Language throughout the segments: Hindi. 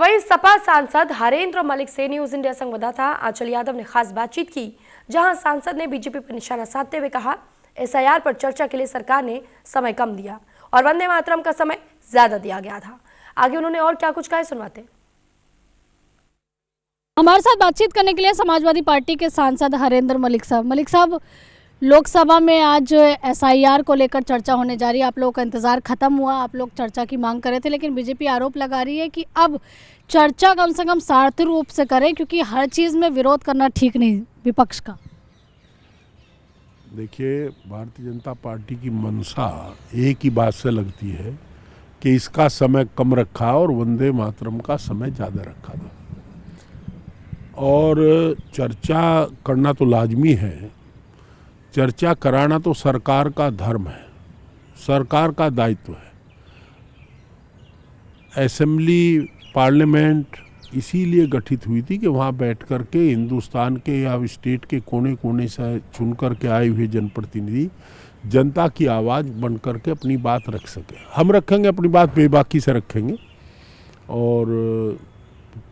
वहीं सपा सांसद हरेंद्र मलिक से न्यूज इंडिया संवाददाता आंचल यादव ने खास बातचीत की, जहां सांसद ने बीजेपी पर निशाना साधते हुए कहा, एसआईआर पर चर्चा के लिए सरकार ने समय कम दिया और वंदे मातरम का समय ज्यादा दिया गया था। आगे उन्होंने और क्या कुछ कहा, सुनवाते। हमारे साथ बातचीत करने के लिए समाजवादी पार्टी के सांसद हरेंद्र मलिक साहब, लोकसभा में आज एसआईआर को लेकर चर्चा होने जा रही है। आप लोगों का इंतजार खत्म हुआ, आप लोग चर्चा की मांग कर रहे थे, लेकिन बीजेपी आरोप लगा रही है कि अब चर्चा कम से कम सार्थक रूप से करें, क्योंकि हर चीज़ में विरोध करना ठीक नहीं विपक्ष का। देखिए, भारतीय जनता पार्टी की मंशा एक ही बात से लगती है कि इसका समय कम रखा और वंदे मातरम का समय ज़्यादा रखा था। और चर्चा करना तो लाजमी है, चर्चा कराना तो सरकार का धर्म है, सरकार का दायित्व है। असेंबली पार्लियामेंट इसीलिए गठित हुई थी कि वहाँ बैठ कर के हिंदुस्तान के या स्टेट के कोने कोने से चुन कर के आए हुए जनप्रतिनिधि जनता की आवाज़ बन कर के अपनी बात रख सके। हम रखेंगे अपनी बात, बेबाकी से रखेंगे और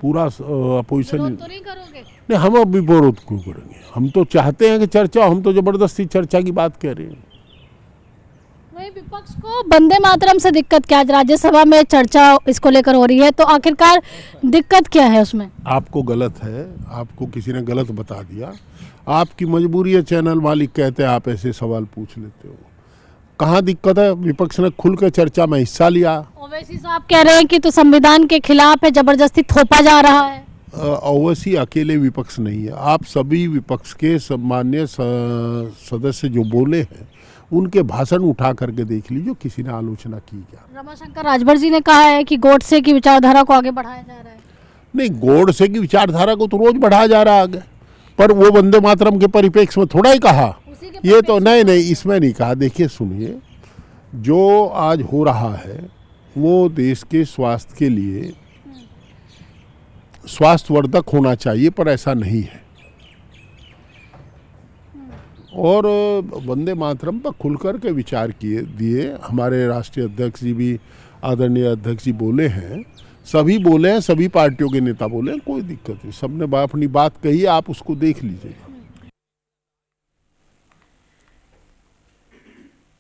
पूरा अपोजिशन तो नहीं करोगे? नहीं, हम अब भी विरोध क्यों करेंगे? हम तो चाहते हैं कि चर्चा, हम तो जबरदस्ती चर्चा की बात कह रहे हैं। वही विपक्ष को वंदे मातरम से दिक्कत क्या? आज राज्यसभा में चर्चा इसको लेकर हो रही है, तो आखिरकार दिक्कत क्या है उसमें? आपको गलत है, आपको किसी ने गलत बता दिया। आपकी मजबूरी है, चैनल मालिक कहते हैं आप ऐसे सवाल पूछ लेते हो। कहाँ दिक्कत है? विपक्ष ने खुल के चर्चा में हिस्सा लिया। ओवैसी साहब कह रहे हैं कि तो संविधान के खिलाफ है, जबरदस्ती थोपा जा रहा है। ओवैसी अकेले विपक्ष नहीं है, आप सभी विपक्ष के सम्मान्य सदस्य जो बोले हैं उनके भाषण उठा करके देख लीजिए, किसी ने आलोचना की क्या? रमाशंकर राजभर जी ने कहा है कि गोडसे की विचारधारा को आगे बढ़ाया जा रहा है। नहीं, गोडसे की विचारधारा को तो रोज बढ़ाया जा रहा है आगे, पर वो वंदे मातरम के परिप्रेक्ष्य में थोड़ा ही कहा। ये तो नहीं, इसमें नहीं कहा। देखिए, सुनिए, जो आज हो रहा है वो देश के स्वास्थ्य के लिए स्वास्थ्यवर्धक होना चाहिए, पर ऐसा नहीं है। और वंदे मातरम पर खुलकर के विचार दिए। हमारे राष्ट्रीय अध्यक्ष जी भी, आदरणीय अध्यक्ष जी बोले हैं, सभी बोले हैं, सभी पार्टियों के नेता बोले हैं, कोई दिक्कत नहीं, सबने अपनी बात कही है, आप उसको देख लीजिए।